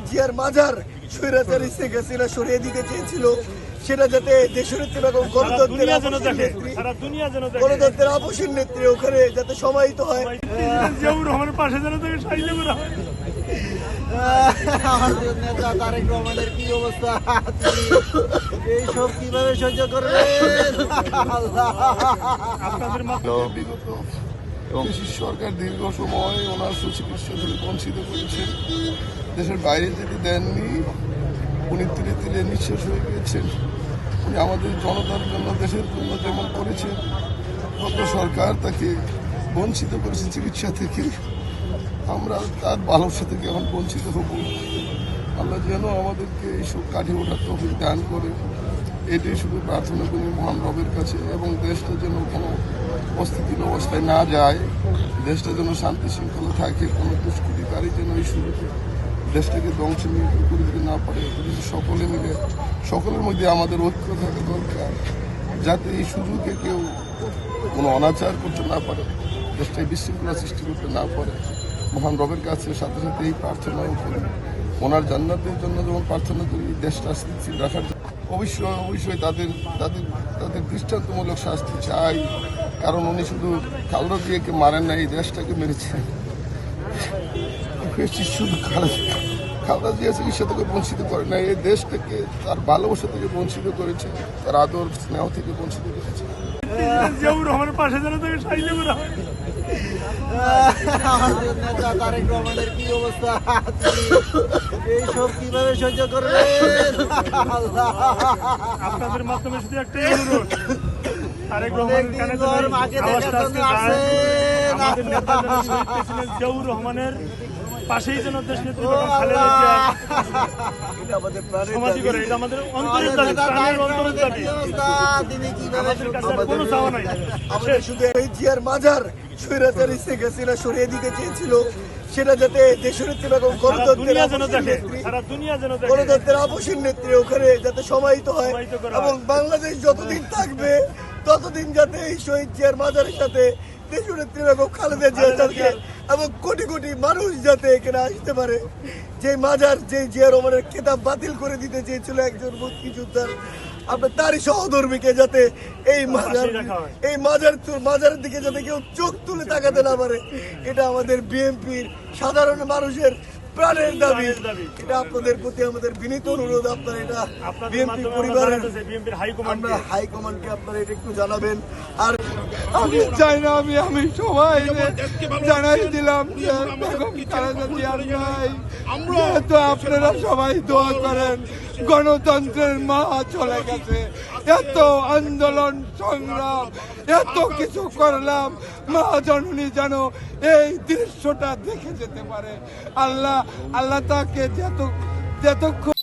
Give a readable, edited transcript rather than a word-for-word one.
জিয়ার মাজার স্বৈরাচারী শেখ হাসিনা সরিয়ে দিতে চেয়েছিল, সেটা যাতে দেশনেত্রী এবং গণতন্ত্রের আপসীর নেত্রী ওখানে যাতে সমাহিত হয়। পাশে যেন তাকে সাহায্য করা হয়। আমাদের নেতা তারেক রহমানের কি অবস্থা, এইসব কিভাবে সহ্য করবেন? এবং সরকার দীর্ঘ সময় ওনার সুচিকিৎসা থেকে বঞ্চিত করেছেন, দেশের বাইরে যেতে দেননি, উনি ধীরে ধীরে নিঃশেষ হয়ে গিয়েছেন। উনি আমাদের জনতার জন্য, দেশের জন্য যেমন করেছেন, গত সরকার তাকে বঞ্চিত করেছে চিকিৎসা থেকে। আমরা তার ভালোবাসা থেকে এখন বঞ্চিত হব। আল্লাহ যেন আমাদেরকে এইসব কাটিয়ে ওঠার তৌফিক দান করে, এটাই শুধু প্রার্থনা করি মহান রবের কাছে। এবং দেশটা যেন কোনো অস্থিতির অবস্থায় না যায়, দেশটা যেন শান্তি শৃঙ্খলা থাকে, কোনো দুষ্কৃতিকারী যেন এই সুযোগে দেশটাকে ধ্বংস করে দিতে না পারে। সকলে মিলে, সকলের মধ্যে আমাদের ঐক্য থাকা দরকার, যাতে এই সুযোগে কেউ কোনো অনাচার করতে না পারে, দেশটায় বিশৃঙ্খলা সৃষ্টি করতে না পারে। মহান রবের কাছে সাথে সাথে এই প্রার্থনাও করি, ওনার জান্নাতের জন্য যেমন প্রার্থনা করি, দেশটা স্থিতিশীল রাখার জন্য অবশ্যই তাদের তাদের তাদের দৃষ্টান্তমূলক শাস্তি চাই। কারণ উনি শুধু খালেদা জিয়াকে মারেন না, এই দেশটাকে মেরেছেন। শুধু খালেদা জিয়া চিকিৎসা থেকে বঞ্চিত করে না, এই দেশটাকে তার ভালোবাসা থেকে বঞ্চিত করেছে, তার আদর স্নেহ থেকে বঞ্চিত করেছে। রহমানের পাশে যেন তাকে সাহায্য করা হয়। আমাদের নেতা তারেক রহমানের কি অবস্থা, এইসব কিভাবে সহ্য করবেন? আপনাদের মাধ্যমে শুধু একটাই অনুরোধ, তারেক রহমানের কানে আওয়াজটা আজকে যায়, আমাদের নেতা যেন শহীদ প্রেসিডেন্ট জিয়াউর রহমানের পাশেই যেন দেশ নেত্রী খালেদা জিয়া সমাধি করে। এটা আমাদের অন্তরের দাবি, প্রাণের অন্তরের দাবি। আমাদের কাছে কোনো চাওয়া নাই। শুধু জিয়ার মাজার স্বৈরাচারী শেখ হাসিনা সরিয়ে দিতে চেয়েছিল, সেটা যাতে দেশনেত্রী এবং গণতন্ত্রের আপসীর নেত্রী ওখানে যাতে সমাহিত হয়। এবং বাংলাদেশ যতদিন থাকবে ততদিন যাতে এই শহীদ জিয়ার মাজারের সাথে দেশনেত্রী এবং খালেদা জিয়া যাতে এবং কোটি কোটি মানুষ যাতে এখানে আসতে পারে। যে মাজার, যে জিয়া রহমানের খেতাব বাতিল করে দিতে চেয়েছিল একজন মুক্তিযোদ্ধার, আপনার তারই সহধর্মীকে যাতে এই মাজারের দিকে যাতে কেউ চোখ তুলে তাকাতে না পারে, এটা আমাদের বিএনপির সাধারণ মানুষের প্রাণের দাবি। এটা আপনাদের প্রতি আমাদের বিনীত অনুরোধ, আপনারা এটা বিএনপি পরিবারের হাইকমান্ডকে আপনারা এটা একটু জানাবেন। আর আমি চাই না, আমি সবাই জানাই দিলাম যে যেহেতু আপনারা সবাই দোয়া করেন, গণতন্ত্রের মা চলে গেছে, এত আন্দোলন সংগ্রাম, এত কিছু করলাম, মা জননী যেন এই দৃশ্যটা দেখে যেতে পারে। আল্লাহ তাকে যতক্ষণ